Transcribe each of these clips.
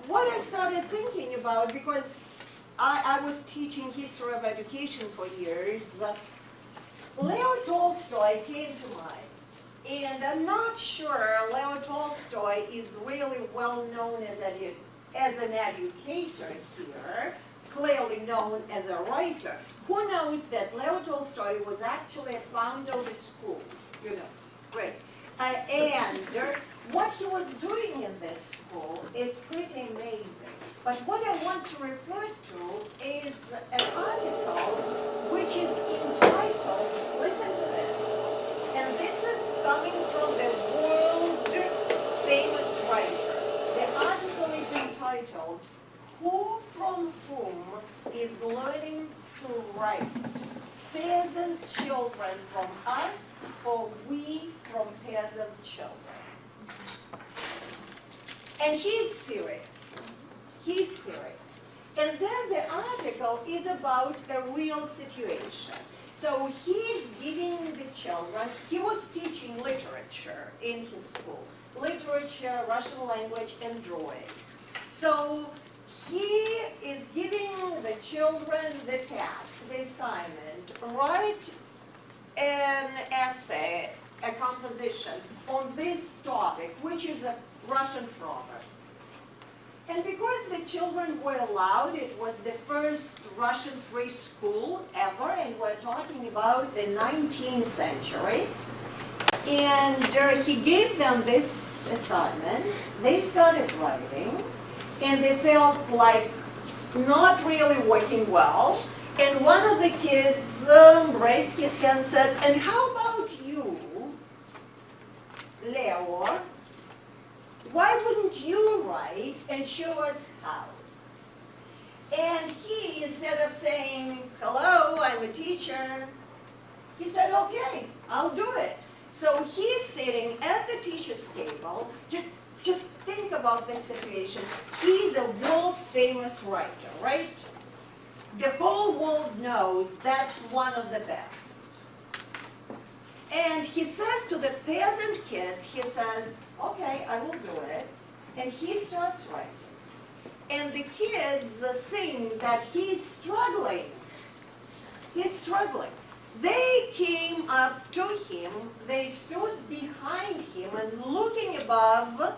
what I started thinking about, because I was teaching history of education for years, Leo Tolstoy came to mind. And I'm not sure Leo Tolstoy is really well known as an educator here, clearly known as a writer. Who knows that Leo Tolstoy was actually a founder of a school? You know, great. And what he was doing in this school is pretty amazing. But what I want to refer to is an article which is entitled, listen to this, and this is coming from the world famous writer. The article is entitled, "Who from Whom is Learning to Write? Peasant Children from Us, or We from Peasant Children?" And he's serious. He's serious. And then the article is about a real situation. So he's giving the children, he was teaching literature in his school. Literature, Russian language, and drawing. So he is giving the children the task, the assignment, write an essay, a composition on this topic, which is a Russian proverb. And because the children were allowed, it was the first Russian free school ever, and we're talking about the 19th century. And he gave them this assignment. They started writing, and they felt like not really working well. And one of the kids raised his hand and said, "And how about you, Leo? Why wouldn't you write and show us how?" And he, instead of saying, "Hello, I'm a teacher," he said, "Okay, I'll do it." So he's sitting at the teacher's table. Just think about this situation. He's a world-famous writer, right? The whole world knows that's one of the best. And he says to the peasant kids, he says, "Okay, I will do it." And he starts writing. And the kids think that he's struggling. He's struggling. They came up to him, they stood behind him, and looking above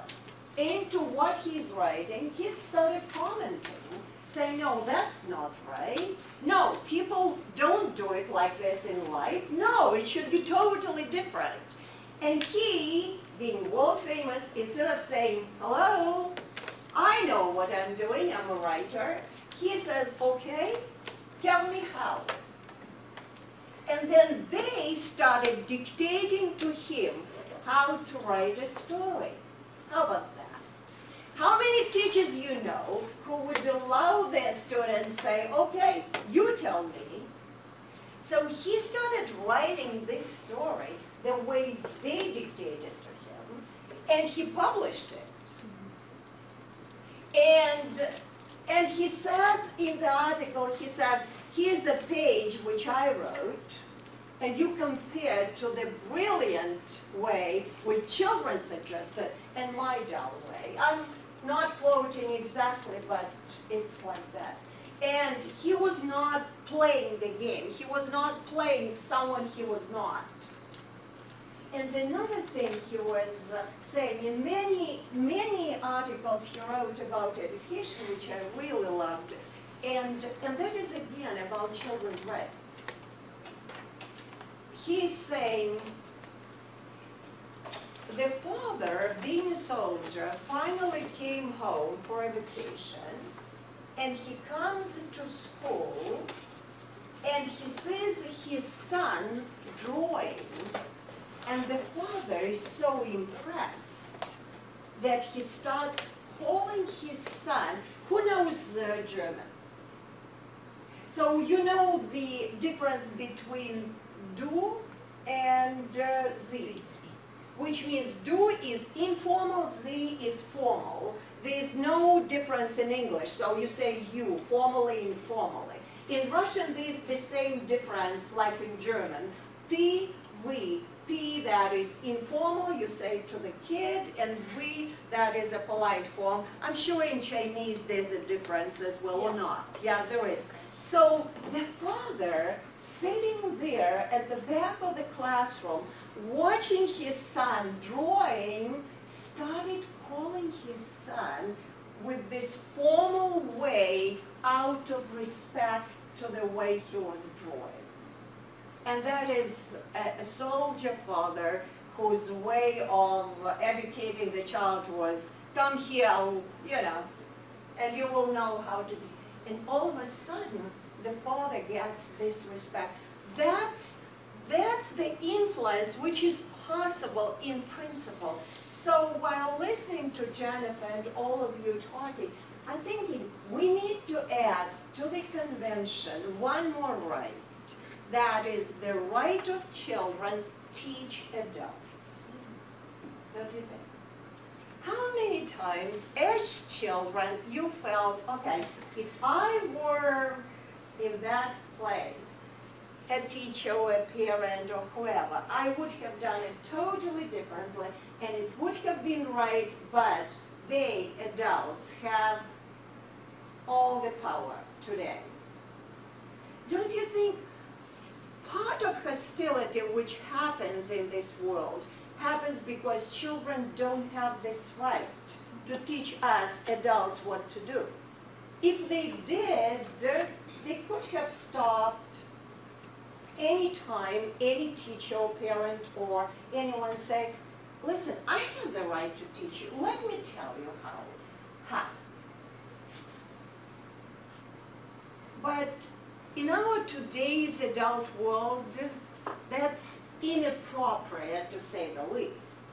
into what he's writing, kids started commenting, saying, "No, that's not right. No, people don't do it like this in life. No, it should be totally different." And he, being world famous, instead of saying, "Hello, I know what I'm doing, I'm a writer," he says, "Okay, tell me how." And then they started dictating to him how to write a story. How about that? How many teachers you know who would allow their students say, "Okay, you tell me"? So he started writing this story the way they dictated to him, and he published it. And he says in the article, he says, "Here's a page which I wrote, and you compare to the brilliant way which children suggested and my dull way." I'm not quoting exactly, but it's like that. And he was not playing the game. He was not playing someone he was not. And another thing he was saying, in many articles he wrote about education, which I really loved, and that is again about children's rights. He's saying, the father, being a soldier, finally came home for a vacation, and he comes to school, and he sees his son drawing, and the father is so impressed that he starts calling his son, who knows German? So you know the difference between du and sie, which means du is informal, sie is formal. There is no difference in English, so you say you, formally, informally. In Russian, there is the same difference like in German. Ты, вы, P, that is informal, you say to the kid, and V, that is a polite form. I'm sure in Chinese there's a difference as well, or Yes. not. Yeah, there is. So the father sitting there at the back of the classroom, watching his son drawing, started calling his son with this formal way out of respect to the way he was drawing. And that is a soldier father whose way of educating the child was, come here, you know, and you will know how to be. And all of a sudden, the father gets this respect. That's the influence which is possible in principle. So while listening to Jennifer and all of you talking, I'm thinking we need to add to the convention one more right. That is the right of children teach adults. Don't you think? How many times as children you felt, okay, if I were in that place, a teacher or a parent or whoever, I would have done it totally differently and it would have been right, but they, adults, have all the power today. Don't you think part of hostility which happens in this world happens because children don't have this right to teach us adults what to do? If they did, they could have stopped any time any teacher or parent or anyone say, listen, I have the right to teach you. Let me tell you how. But in our today's adult world, that's inappropriate to say the least,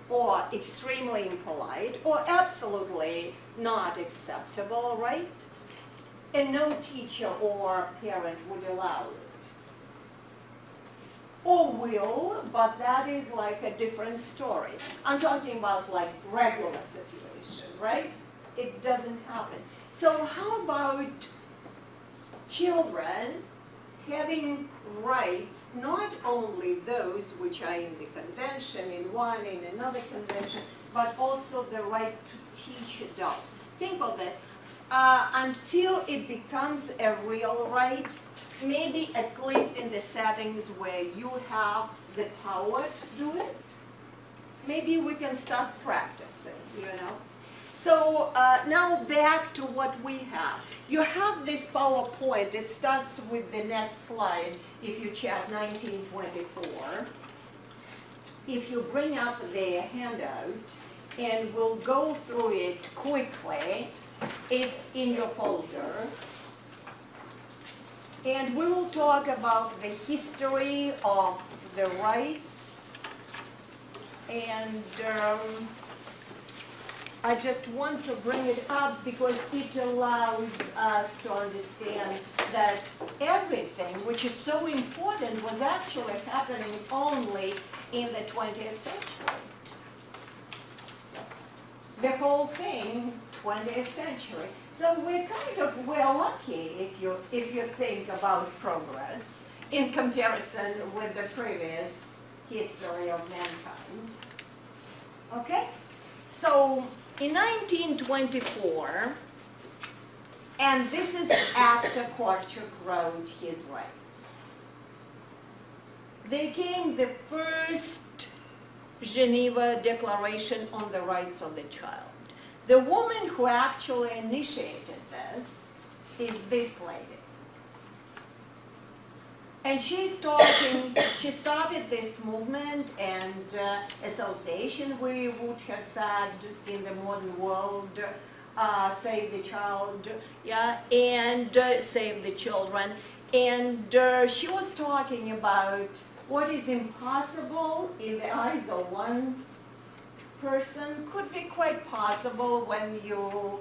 or extremely impolite, or absolutely not acceptable, right? And no teacher or parent would allow it. Or will, but that is like a different story. I'm talking about like regular situation, right? It doesn't happen. So how about children having rights, not only those which are in the convention, in one, in another convention, but also the right to teach adults. Think of this. Until it becomes a real right, maybe at least in the settings where you have the power to do it, maybe we can start practicing, you know. So now back to what we have. You have this PowerPoint. It starts with the next slide if you check 1924. If you bring up the handout, and we'll go through it quickly. It's in your folder. And we will talk about the history of the rights. And I just want to bring it up because it allows us to understand that everything which is so important was actually happening only in the 20th century. The whole thing, 20th century. So we're lucky if you think about progress in comparison with the previous history of mankind. Okay? So in 1924, and this is after Korchak wrote his rights, there came the first Geneva Declaration on the Rights of the Child. The woman who actually initiated this is this lady. And she started this movement and association, we would have said in the modern world, Save the Child, yeah, and Save the Children. And she was talking about what is impossible in the eyes of one person could be quite possible when you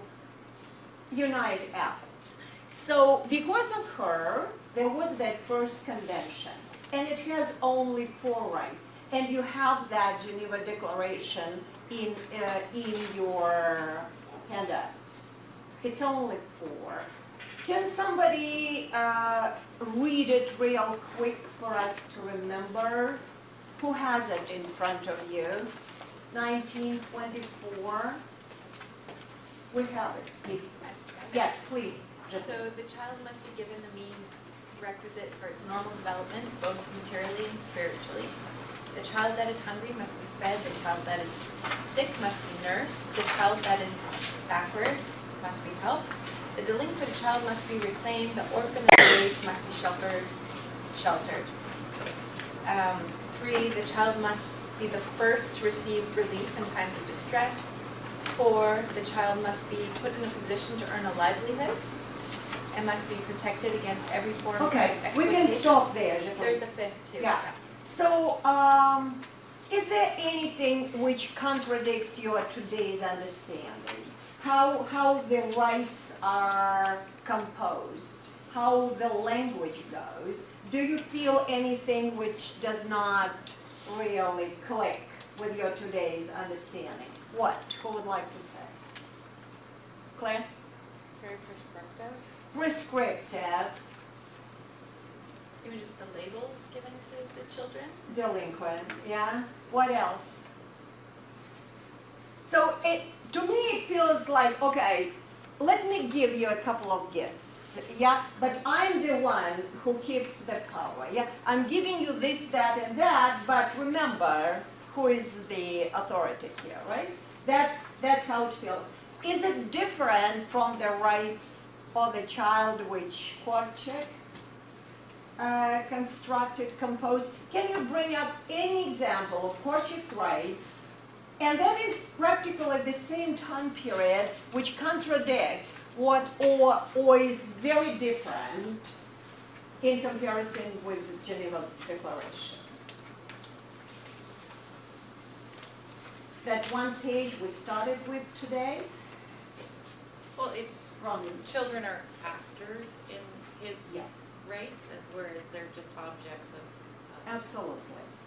unite efforts. So because of her, there was that first convention, and it has only 4 rights. And you have that Geneva Declaration in your handouts. It's only 4. Can somebody read it real quick for us to remember? Who has it in front of you? 1924. We have it. Yes, please. So the child must be given the means requisite for its normal development, both materially and spiritually. The child that is hungry must be fed. The child that is sick must be nursed. The child that is backward must be helped. The delinquent child must be reclaimed. The orphan and the slave must be sheltered. 3, the child must be the first to receive relief in times of distress. 4, the child must be put in a position to earn a livelihood and must be protected against every form of Okay, exploitation. we can stop there. There's a 5th too. Yeah. So, is there anything which contradicts your today's understanding? How the rights are composed, how the language goes? Do you feel anything which does not really click with your today's understanding? What? Who would like to say? Claire? Very prescriptive. Prescriptive, Even just the labels given to the children. delinquent, yeah? What else? So to me it feels like, okay, let me give you a couple of gifts, yeah? But I'm the one who keeps the power, yeah? I'm giving you this, that, and that, but remember who is the authority here, right? That's how it feels. Is it different from the rights of the child which Korchak constructed, composed? Can you bring up any example of Korchak's rights, and that is practically the same time period which contradicts what or is very different in comparison with the Geneva Declaration? That one page we started with today? Well, it's, Ron, children are actors in his yes, rights, and whereas they're just objects of. absolutely.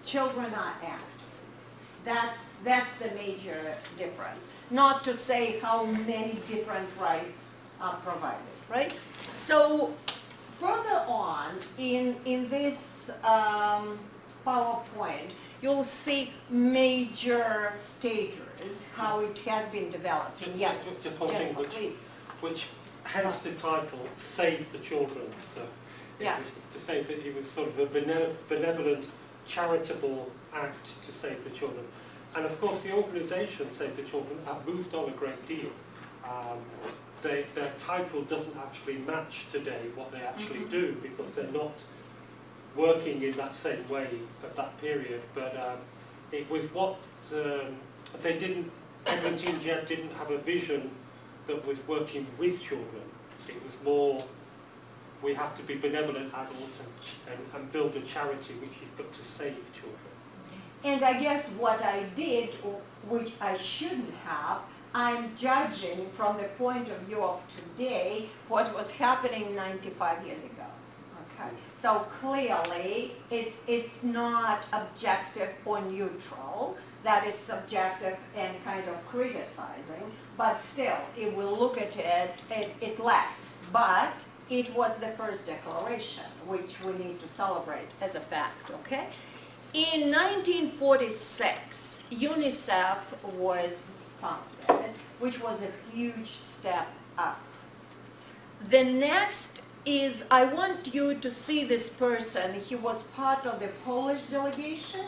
Children are actors. That's the major difference. Not to say how many different rights are provided, right? So further on in this PowerPoint, you'll see major stages, how it has been developed. Yes, Just one thing, Jennifer, please. which hence the title, Save the Children. So Yeah. it was to say that it was sort of a benevolent, charitable act to save the children. And of course the organisation, Save the Children, have moved on a great deal. Their title doesn't actually match today what they actually do, because they're not working in that same way of that period. But it was what they didn't, Edmund Jebb didn't have a vision that was working with children. It was more, we have to be benevolent adults and build a charity which is but to save children. And I guess what I did, which I shouldn't have, I'm judging from the point of view of today what was happening 95 years ago. Okay, so clearly it's not objective or neutral. That is subjective and kind of criticizing. But still, if we look at it, it lacks. But it was the first declaration, which we need to celebrate as a fact. Okay. In 1946, UNICEF was founded, which was a huge step up. The next is, I want you to see this person. He was part of the Polish delegation,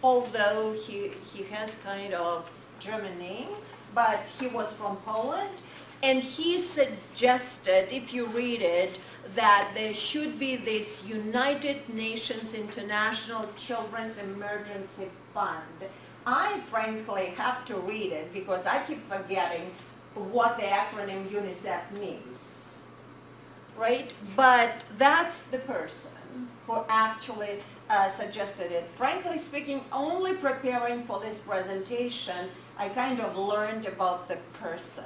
although he has kind of German name, but he was from Poland. And he suggested, if you read it, that there should be this United Nations International Children's Emergency Fund. I frankly have to read it because I keep forgetting what the acronym UNICEF means, right? But that's the person who actually suggested it. Frankly speaking, only preparing for this presentation, I kind of learned about the person.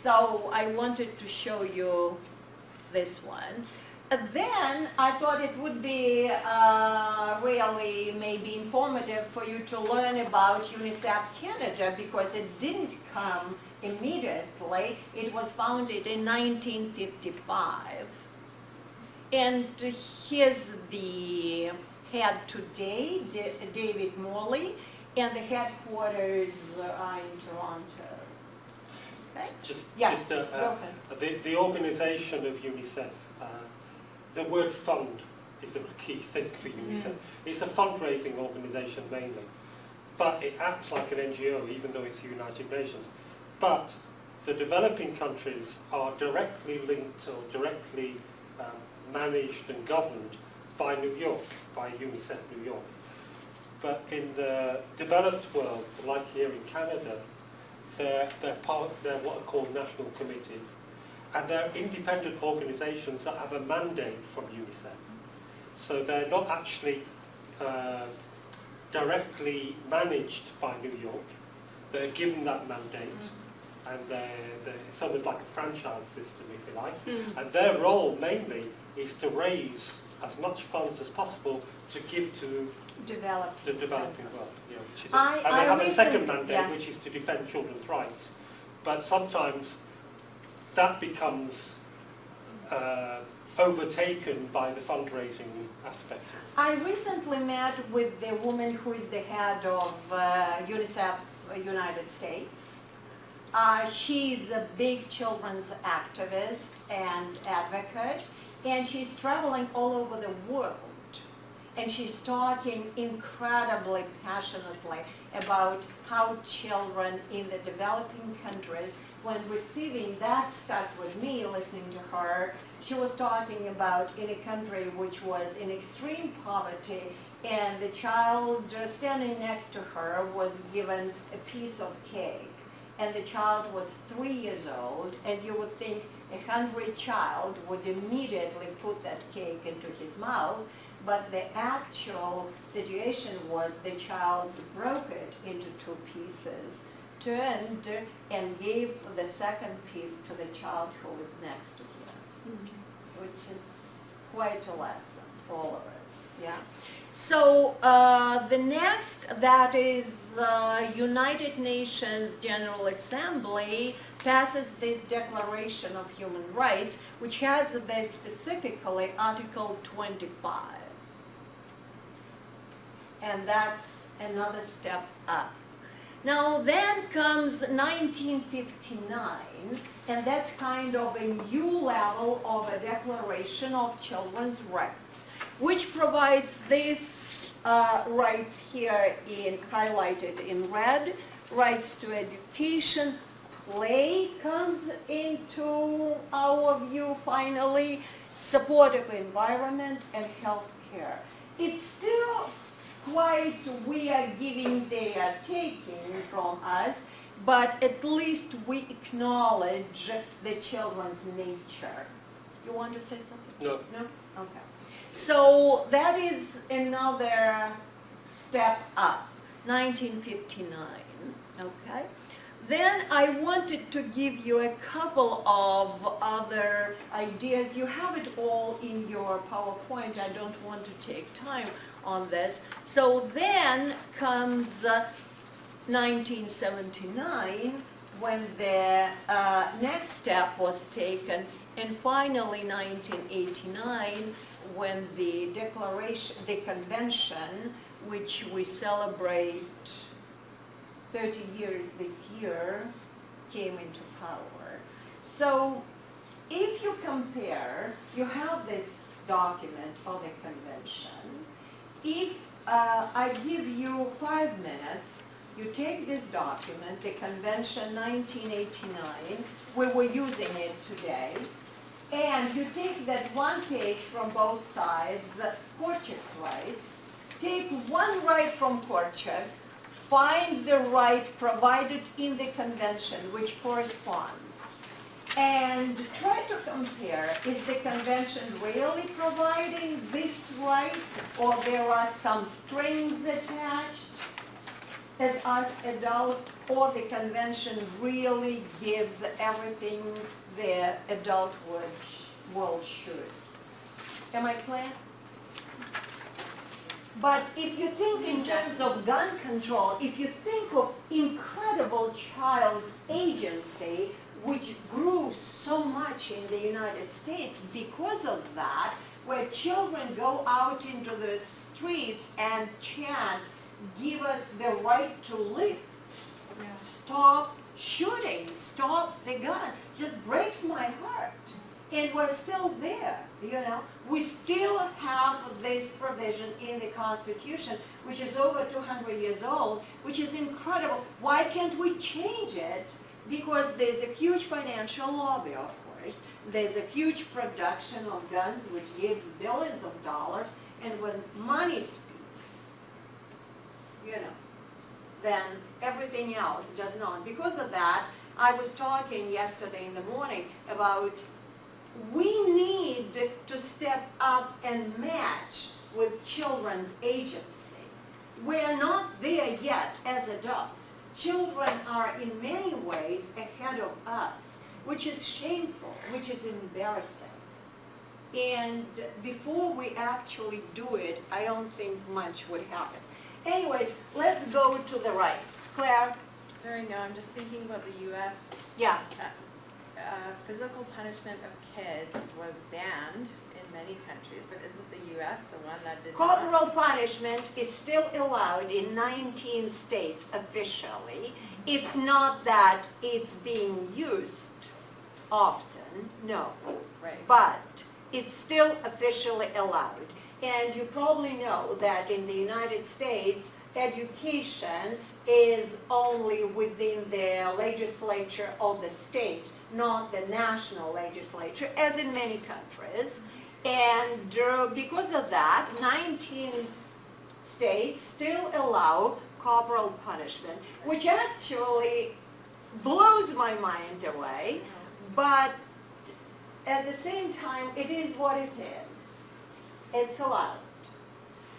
So I wanted to show you this one. Then I thought it would be really maybe informative for you to learn about UNICEF Canada, because it didn't come immediately. It was founded in 1955. And here's the head today, David Morley, and the headquarters are in Toronto. Okay? Just, Yeah, just go ahead. the organisation of UNICEF, the word fund is a key thing for UNICEF. It's a fundraising organisation mainly, but it acts like an NGO even though it's the United Nations. But the developing countries are directly linked or directly managed and governed by New York, by UNICEF New York. But in the developed world, like here in Canada, they're what are called national committees, and they're independent organisations that have a mandate from UNICEF. So they're not actually directly managed by New York. They're given that mandate, and it's almost like a franchise system, if you like. And their role mainly is to raise as much funds as possible to give to the developing world. Yeah, and they have a second mandate, which is to defend children's rights. But sometimes that becomes overtaken by the fundraising aspect. I recently met with the woman who is the head of UNICEF United States. She's a big children's activist and advocate, and she's traveling all over the world. And she's talking incredibly passionately about how children in the developing countries, when receiving, that stuck with me listening to her. She was talking about in a country which was in extreme poverty, and the child standing next to her was given a piece of cake. And the child was 3 years old, and you would think a hungry child would immediately put that cake into his mouth. But the actual situation was the child broke it into 2 pieces, turned and gave the second piece to the child who was next to him, which is quite a lesson for all of us, yeah? So the next, that is United Nations General Assembly passes this Declaration of Human Rights, which has this specifically Article 25. And that's another step up. Now then comes 1959, and that's kind of a new level of a Declaration of Children's Rights, which provides these rights here highlighted in red: rights to education, play comes into our view finally, supportive environment, and health care. It's still quite, we are giving, they are taking from us, but at least we acknowledge the children's nature. You want to say something? No. No? Okay. So that is another step up, 1959, okay? Then I wanted to give you a couple of other ideas. You have it all in your PowerPoint. I don't want to take time on this. So then comes 1979, when the next step was taken, and finally 1989, when the declaration, the convention, which we celebrate 30 years this year, came into power. So if you compare, you have this document of the convention. If I give you 5 minutes, you take this document, the convention 1989, we were using it today, and you take that one page from both sides, Korchak's rights, take one right from Korchak, find the right provided in the convention which corresponds, and try to compare, is the convention really providing this right, or there are some strings attached as us adults, or the convention really gives everything the adult world should. Am I clear? But if you think in terms of gun control, if you think of incredible child's agency, which grew so much in the United States because of that, where children go out into the streets and chant, "Give us the right to live. Stop shooting, stop the gun," just breaks my heart. And we're still there, you know. We still have this provision in the Constitution, which is over 200 years old, which is incredible. Why can't we change it? Because there's a huge financial lobby, of course. There's a huge production of guns, which gives billions of dollars. And when money speaks, you know, then everything else does not. Because of that, I was talking yesterday in the morning about we need to step up and match with children's agency. We're not there yet as adults. Children are in many ways ahead of us, which is shameful, which is embarrassing. And before we actually do it, I don't think much would happen. Anyways, let's go to the rights. Claire? Sorry, no, I'm just thinking about the U.S. Yeah. Physical punishment of kids was banned in many countries, but isn't the U.S. the one that did not? Corporal punishment is still allowed in 19 states officially. It's not that it's being used often, no. Right. But it's still officially allowed. And you probably know that in the United States, education is only within the legislature of the state, not the national legislature, as in many countries. And because of that, 19 states still allow corporal punishment, which actually blows my mind away, but at the same time, it is what it is. It's allowed.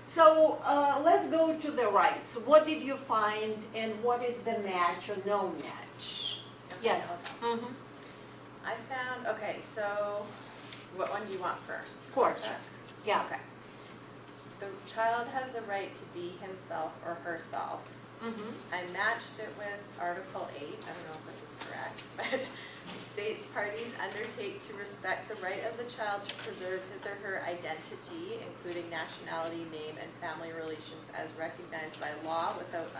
So let's go to the rights. What did you find, and what is the match or no match? Okay, Yes. okay. I found, okay, so what one do you want first? Torture. Yeah. Okay. The child has the right to be himself or herself. I matched it with Article 8, I don't know if this is correct, but states parties undertake to respect the right of the child to preserve his or her identity, including nationality, name, and family relations as recognized by law without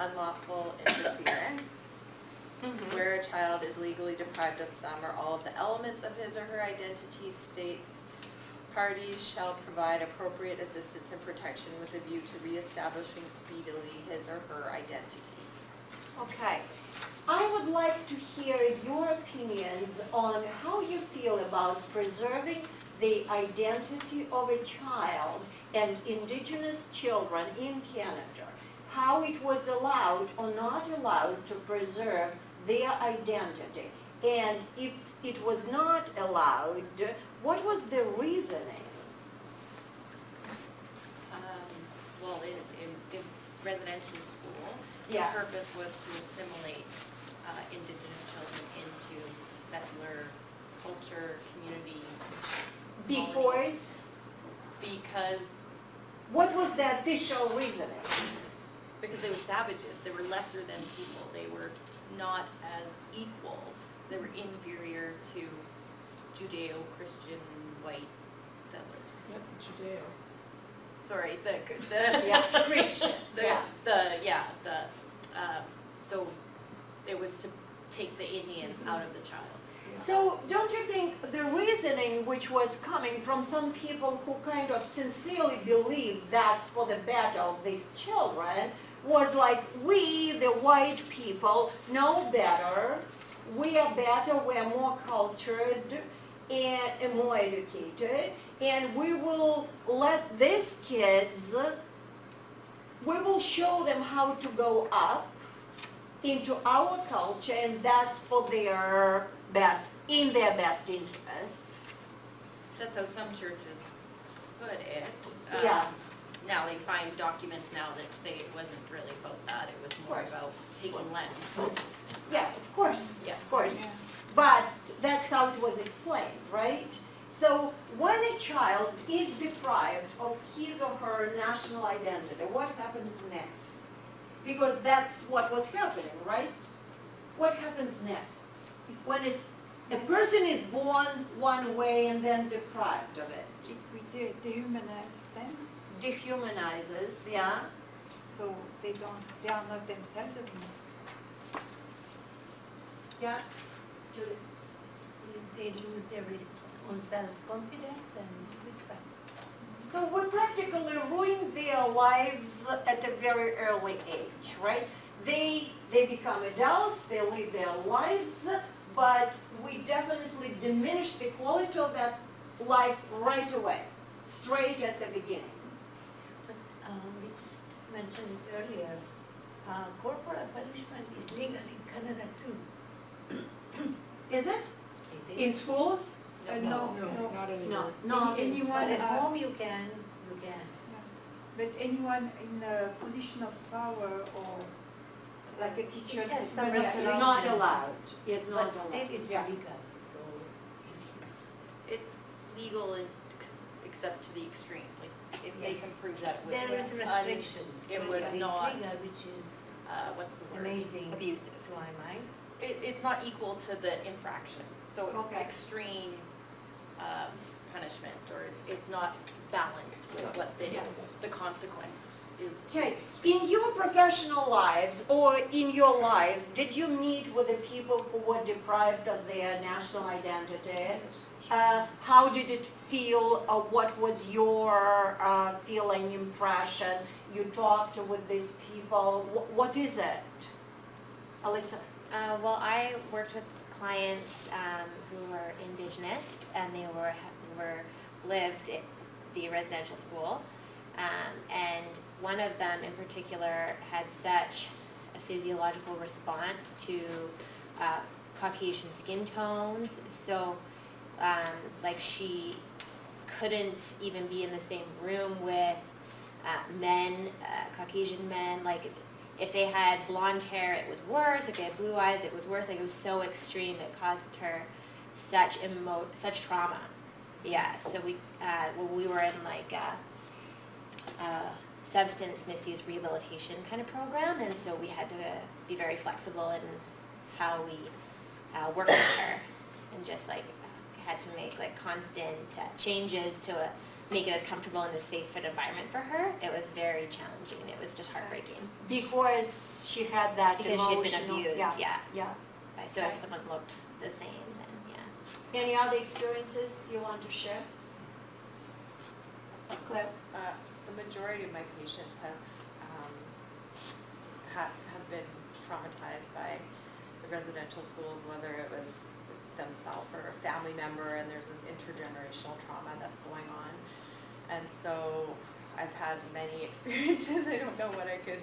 unlawful interference. Where a child is legally deprived of some or all of the elements of his or her identity, states parties shall provide appropriate assistance and protection with a view to reestablishing speedily his or her identity. Okay. I would like to hear your opinions on how you feel about preserving the identity of a child and indigenous children in Canada. How it was allowed or not allowed to preserve their identity. And if it was not allowed, what was the reasoning? Well, in residential school, Yeah. the purpose was to assimilate indigenous children into settler culture, community. colony. Because What was the official reasoning? they were savages, they were lesser than people, they were not as equal, they were inferior to Judeo-Christian white settlers. Yep, Judeo. Sorry, Yeah, Christian, yeah. So it was to take the Indian out of the child. So don't you think the reasoning which was coming from some people who kind of sincerely believe that's for the better of these children was like, we, the white people, know better, we are better, we're more cultured and more educated, and we will let these kids, we will show them how to go up into our culture, and that's for their best, in their best interests. That's how some churches put it. Yeah. Now they find documents now that say it wasn't really about that, it was more Of course. about taking land. Yeah, of course, Yeah. of course. But that's how it was explained, right? So when a child is deprived of his or her national identity, what happens next? Because that's what was happening, right? What happens next? When it's A person is born one way and then deprived of it. We dehumanize them, Dehumanizes, yeah. so they are not themselves anymore. Yeah. Judith? They lose their own self-confidence and respect. So we practically ruin their lives at a very early age, right? They become adults, they live their lives, but we definitely diminish the quality of that life right away, straight at the beginning. But we just mentioned it earlier, corporal punishment is legal in Canada too. Is it? In schools? No, not No, not in Anyone, But at uh, home you can. but anyone in a position of power or like a teacher. It has some but It's restrictions. not allowed, it's not But still allowed. it's Yeah. legal, so it's, It's legal except to the extreme, like if they Yes. can prove that it was there is restrictions. it but was it's not- legal, which is what's the word? amazing Abusive. to my mind. It's not equal to the infraction, so Okay. extreme punishment, or it's not balanced with what the consequence is. to Okay, extreme. in your professional lives or in your lives, did you meet with the people who were deprived of their national identity? How did it feel? What was your feeling, impression? You talked with these people. What is it? Alyssa? Well, I worked with clients who were indigenous and they lived at the residential school. And one of them in particular had such a physiological response to Caucasian skin tones. So like she couldn't even be in the same room with men, Caucasian men. Like if they had blonde hair, it was worse. If they had blue eyes, it was worse. Like it was so extreme, it caused her such trauma. Yeah. So we were in like a substance misuse rehabilitation kind of program, and so we had to be very flexible in how we worked with her, and just like had to make like constant changes to make it as comfortable and a safe fit environment for her. It was very challenging. It was just heartbreaking. Because she had that Because she had been emotional. abused, yeah. Yeah. So Okay. if someone looked the same, then yeah. Any other experiences you want to share? Claire? The majority of my patients have been traumatized by the residential schools, whether it was themselves or a family member, and there's this intergenerational trauma that's going on. And so I've had many experiences. I don't know what I could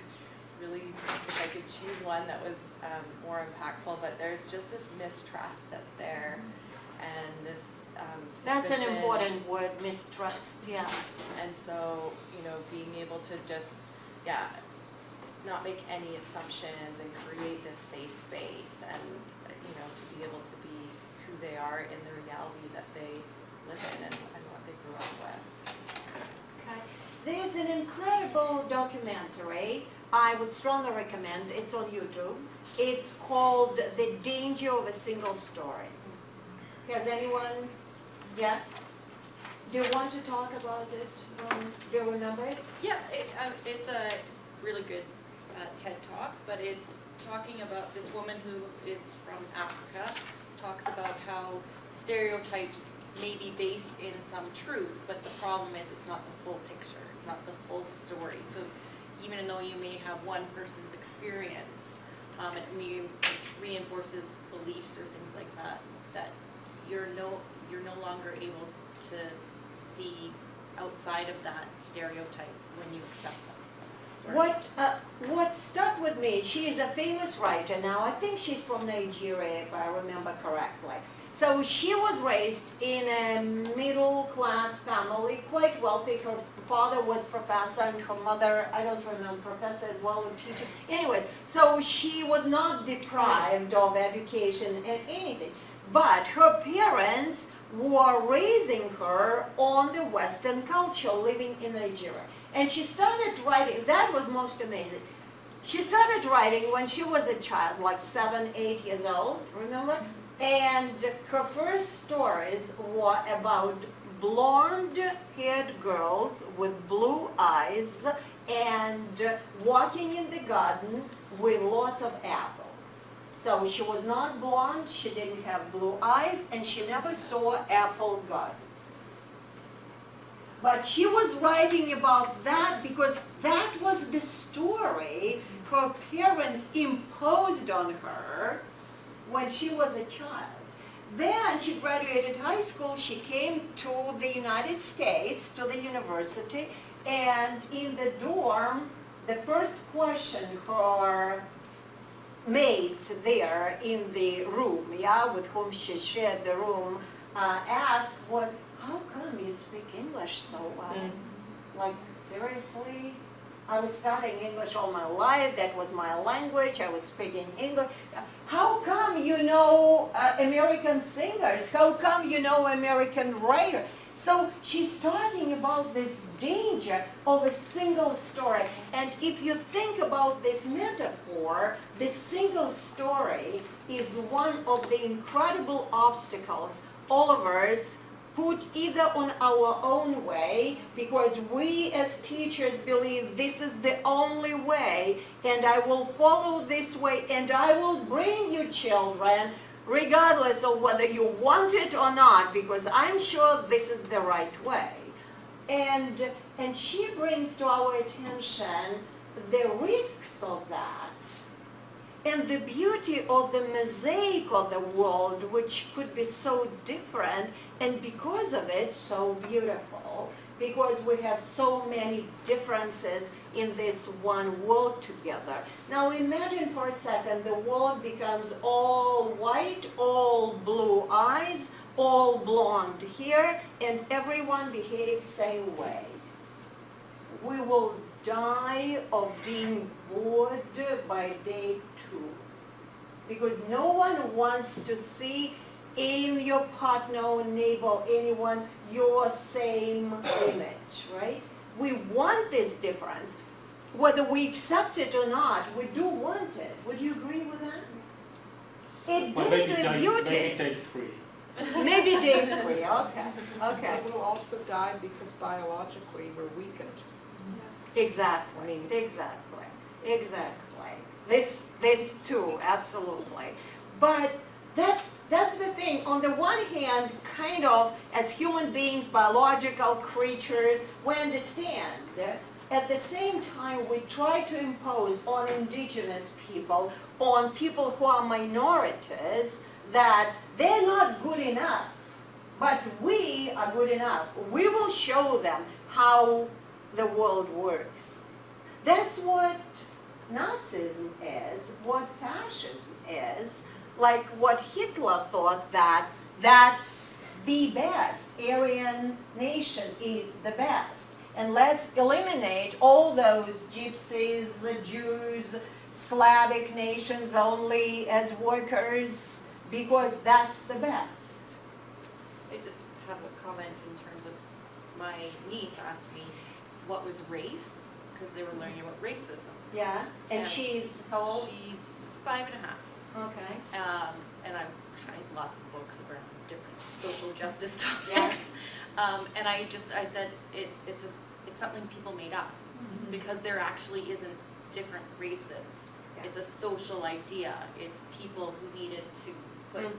really, if I could choose one that was more impactful, but there's just this mistrust that's there, and this That's an suspicion. important word, mistrust, yeah. And so, being able to just, not make any assumptions and create this safe space and, to be able to be who they are in the reality that they live in and what they grew up with. Okay. There's an incredible documentary I would strongly recommend. It's on YouTube. It's called The Danger of a Single Story. Has anyone, yeah? Do you want to talk about it? Do you remember it? Yeah, it's a really good TED Talk, but it's talking about this woman who is from Africa, talks about how stereotypes may be based in some truth, but the problem is it's not the full picture, it's not the full story. So even though you may have one person's experience, it reinforces beliefs or things like that, that you're no longer able to see outside of that stereotype when you accept them. Sort of. What stuck with me, she is a famous writer now. I think she's from Nigeria, if I remember correctly. So she was raised in a middle-class family, quite wealthy. Her father was professor and her mother, I don't remember, professor as well, or teacher. Anyways, so she was not deprived of education and anything. But her parents were raising her on the Western culture, living in Nigeria. And she started writing, that was most amazing. She started writing when she was a child, like 7, 8 years old, remember? And her first stories were about blonde-haired girls with blue eyes and walking in the garden with lots of apples. So she was not blonde, she didn't have blue eyes, and she never saw apple gardens. But she was writing about that because that was the story her parents imposed on her when she was a child. Then she graduated high school, she came to the United States, to the university, and in the dorm, the first question her mate there in the room, with whom she shared the room, asked was, how come you speak English so well? Like, seriously? I was studying English all my life, that was my language, I was speaking English. How come you know American singers? How come you know American writers? So she's talking about this danger of a single story. And if you think about this metaphor, this single story is one of the incredible obstacles all of us put either on our own way, because we as teachers believe this is the only way, and I will follow this way, and I will bring you children, regardless of whether you want it or not, because I'm sure this is the right way. And she brings to our attention the risks of that, and the beauty of the mosaic of the world, which could be so different, and because of it, so beautiful, because we have so many differences in this one world together. Now imagine for a second the world becomes all white, all blue eyes, all blonde hair, and everyone behaves same way. We will die of being bored by day 2, because no one wants to see in your partner or neighbor, anyone, your same image, right? We want this difference. Whether we accept it or not, we do want it. Would you agree with that? It brings the beauty. Maybe day 3. Maybe day 3, okay, okay. But we'll also die because biologically we're weakened. Exactly, exactly, exactly. This too, absolutely. But that's the thing. On the one hand, kind of, as human beings, biological creatures, we understand. At the same time, we try to impose on indigenous people, on people who are minorities, that they're not good enough, but we are good enough. We will show them how the world works. That's what Nazism is, what fascism is, like what Hitler thought that that's the best. Aryan nation is the best. And let's eliminate all those gypsies, Jews, Slavic nations only as workers, because that's the best. I just have a comment in terms of my niece asked me what was race, because they were learning about racism. Yeah, and she's how old? She's 5.5. Okay. And I've read lots of books around different social justice topics. Yes. And I said it's something people made up, because there actually isn't different races. Yeah. It's a social idea. It's people who needed to put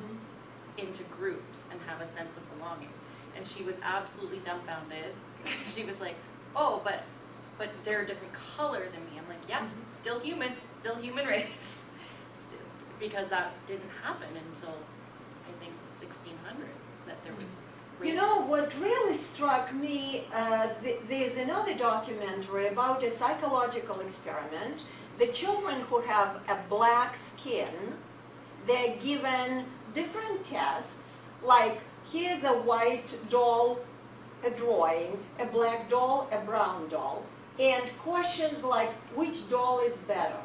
into groups and have a sense of belonging. And she was absolutely dumbfounded. She was like, oh, but they're a different color than me. I'm like, yeah, still human race. Still, because that didn't happen until, I think, the 1600s, that there was racism. You know, what really struck me, there's another documentary about a psychological experiment. The children who have a black skin, they're given different tests, like here's a white doll, a drawing, a black doll, a brown doll, and questions like which doll is better,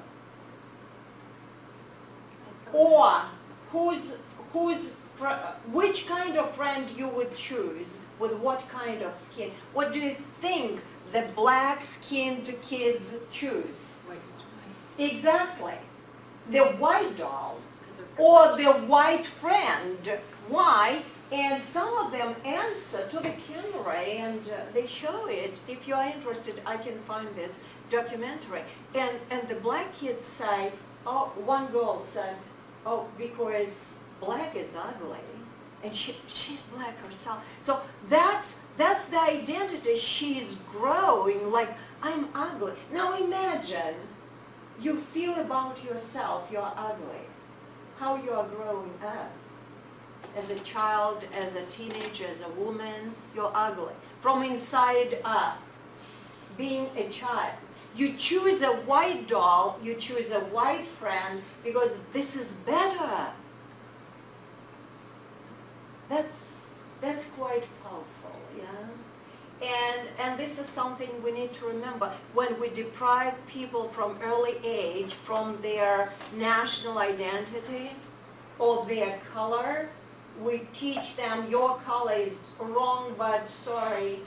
or which kind of friend you would choose with what kind of skin. What do you think the black-skinned kids choose? Exactly. The white doll. or the white friend. Why? And some of them answer to the camera and they show it. If you are interested, I can find this documentary. And the black kids say, oh, one girl said, oh, because black is ugly. And she's black herself. So that's the identity she's growing, like, I'm ugly. Now imagine you feel about yourself, you're ugly. How you are growing up. As a child, as a teenager, as a woman, you're ugly. From inside up, being a child. You choose a white doll, you choose a white friend, because this is better. That's quite powerful, yeah? And this is something we need to remember. When we deprive people from early age from their national identity or their color, we teach them your color is wrong, but sorry,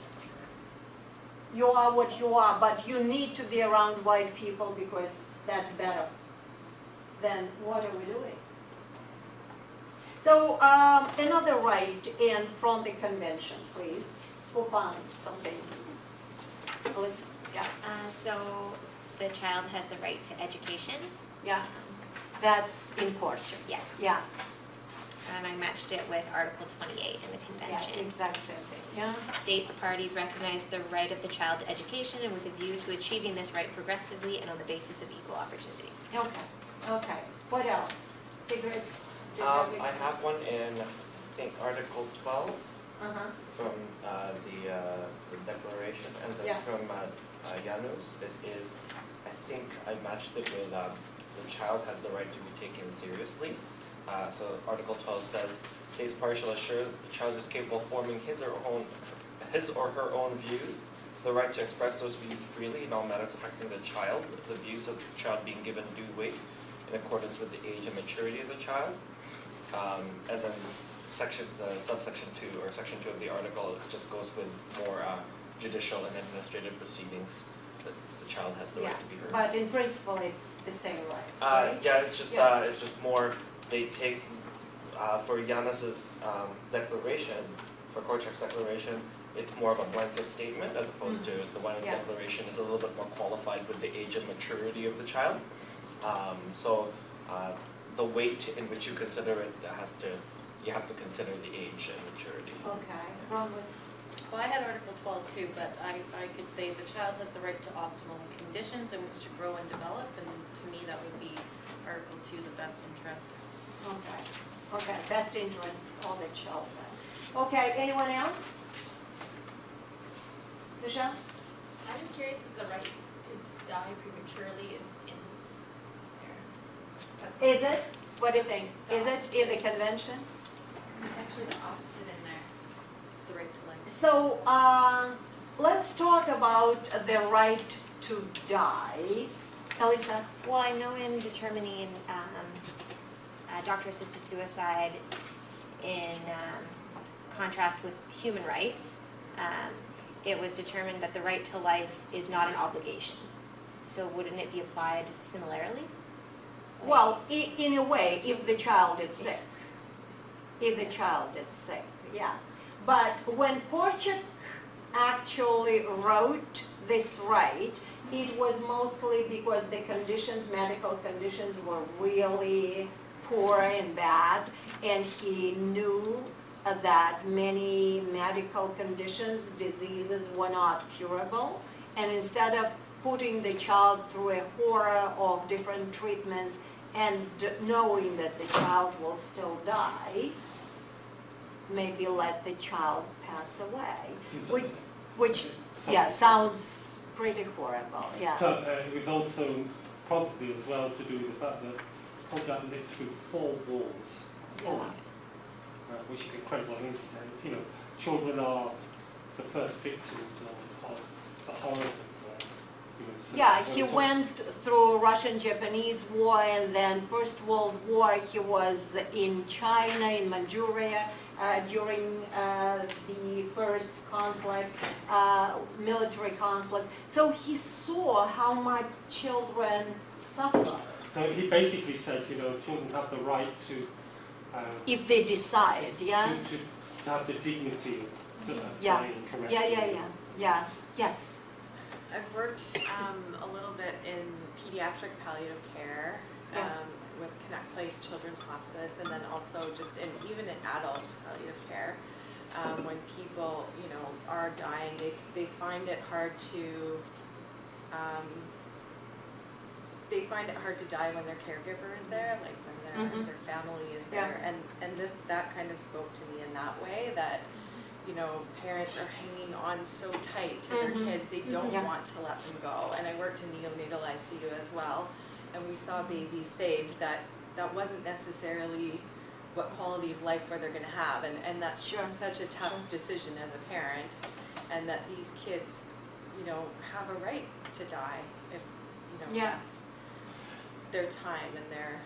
you are what you are, but you need to be around white people because that's better. Then what are we doing? So another right in from the convention, please. Who found something? Alyssa, yeah. So the child has the right to education. Yeah, that's important. Yes. Yeah. And I matched it with Article 28 in the convention. Yeah, exact same thing. Yeah. States parties recognize the right of the child to education and with a view to achieving this right progressively and on the basis of equal opportunity. Okay. Okay. What else? Sigrid? I have one in, I think, Article 12 Uh-huh. from the Declaration, and then Yeah. from Janus. It is, I think I matched it with the child has the right to be taken seriously. So Article 12 says, states parties shall assure the child is capable of forming his or her own views, the right to express those views freely in all matters affecting the child, the views of the child being given due weight in accordance with the age and maturity of the child. And then subsection 2 or section 2 of the article just goes with more judicial and administrative proceedings that the child has the right to be heard. But in principle, it's the same right? Yeah, it's just Yeah. it's just more they take for Janus's declaration, for Korczak's declaration, it's more of a blanket statement as opposed to the one in the Yeah. declaration is a little bit more qualified with the age and maturity of the child. The weight in which you consider it you have to consider the age and maturity. Okay. Bronwyn? Well, I had Article 12 too, but I could say the child has the right to optimal conditions in which to grow and develop, and to me that would be Article 2, the best interest. Okay. Okay. Best interests of the children. Okay. Anyone else? Michelle? I'm just curious if the right to die prematurely is in there. Is it? What do you think? Is it in the convention? It's actually the opposite in there. It's the right to life. So let's talk about the right to die. Elisa? Well, I know in determining doctor-assisted suicide in contrast with human rights, it was determined that the right to life is not an obligation. So wouldn't it be applied similarly? Well, in a way, if the child is sick. If the child is sick, yeah. But when Korczak actually wrote this right, it was mostly because the conditions, medical conditions were really poor and bad, and he knew that many medical conditions, diseases were not curable, and instead of putting the child through a horror of different treatments and knowing that the child will still die, maybe let the child pass away, which yeah, sounds pretty horrible, yeah. So it was also probably as well to do with the fact that Korczak lived through 4 wars, Yeah. which is incredible. I mean, children are the first victims of the horrors of Yeah, he went through Russian-Japanese War, and then First World War. He was in China, in Manchuria, during the first conflict, military conflict. So he saw how much children suffer So he basically said, you know, children have the right to If they decide, yeah? to have the dignity to Yeah. dying correctly. Yeah, yes. I've worked a little bit in pediatric palliative care Yeah. with Connect Place Children's Hospice, and then also just even in adult palliative care. When people, you know, are dying, they find it hard to die when their caregiver is there, like when their family is there. And that kind of spoke to me in that way, that, you know, parents are hanging on so tight to their kids, they don't Yeah. want to let them go. And I worked in neonatal ICU as well, and we saw babies saved that wasn't necessarily what quality of life were they're gonna have, and that's Sure. such a tough decision as a parent, and that these kids, you know, have a right to die if, you know, Yeah. that's their time and their.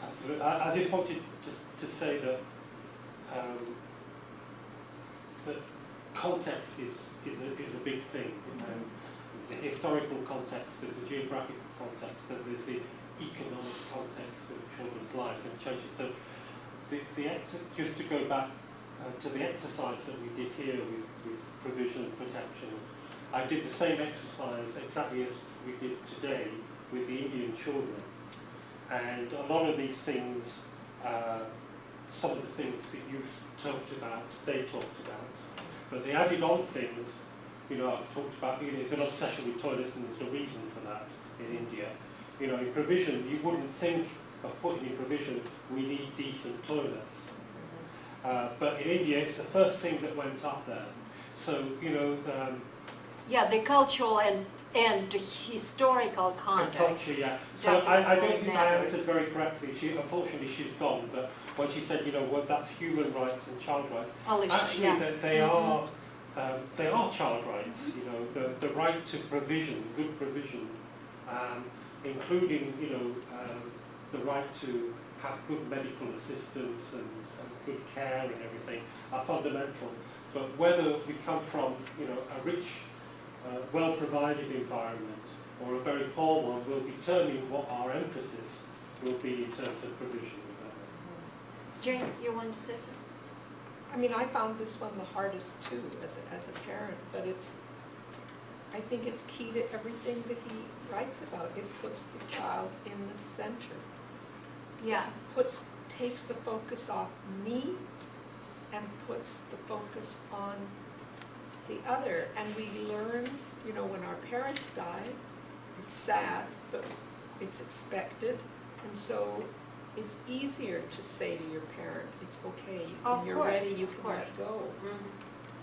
Absolutely. I just wanted to say that that context is a big thing. There's the historical context, there's the geographical context, and there's the economic context of children's lives and changes. So just to go back to the exercise that we did here with provision and protection, I did the same exercise exactly as we did today with the Indian children. And a lot of these things, some of the things that you've talked about, they talked about. But they added on things, you know, I've talked about, you know, it's an obsession with toilets, and there's a reason for that in India. You know, in provision, you wouldn't think of putting in provision, we need decent toilets. But in India, it's the first thing that went up there. So, you know, Yeah, the cultural and historical and context. culture, yeah. So I don't definitely think I matters. answered very correctly. Unfortunately, she's gone. But when she said, you know, well, that's human rights and child rights, Alicia, actually, yeah. that they are child rights. You know, the right to provision, good provision, including, you know, the right to have good medical assistance and good care and everything are fundamental. But whether we come from, you know, a rich, well-provided environment or a very poor one will determine what our emphasis will be in terms of provision. Jane, you want to say something? I mean, I found this one the hardest too, as a parent, but I think it's key to everything that he writes about. It puts the child in the center. Yeah. Takes the focus off me and puts the focus on the other. And we learn, you know, when our parents die, it's sad, but it's expected. And so it's easier to say to your parent, it's okay, when you're ready, you can let go.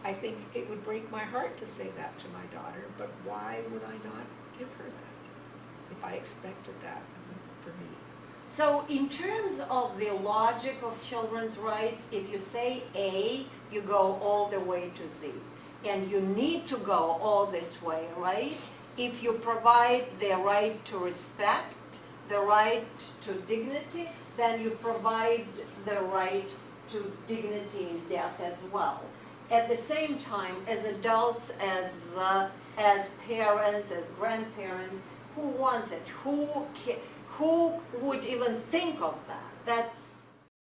I think it would break my heart to say that to my daughter, but why would I not give her that if I expected that for me? So in terms of the logic of children's rights, if you say A, you go all the way to Z. And you need to go all this way, right? If you provide the right to respect, the right to dignity, then you provide the right to dignity in death as well. At the same time, as adults, as parents, as grandparents, who wants it? Who would even think of that? That's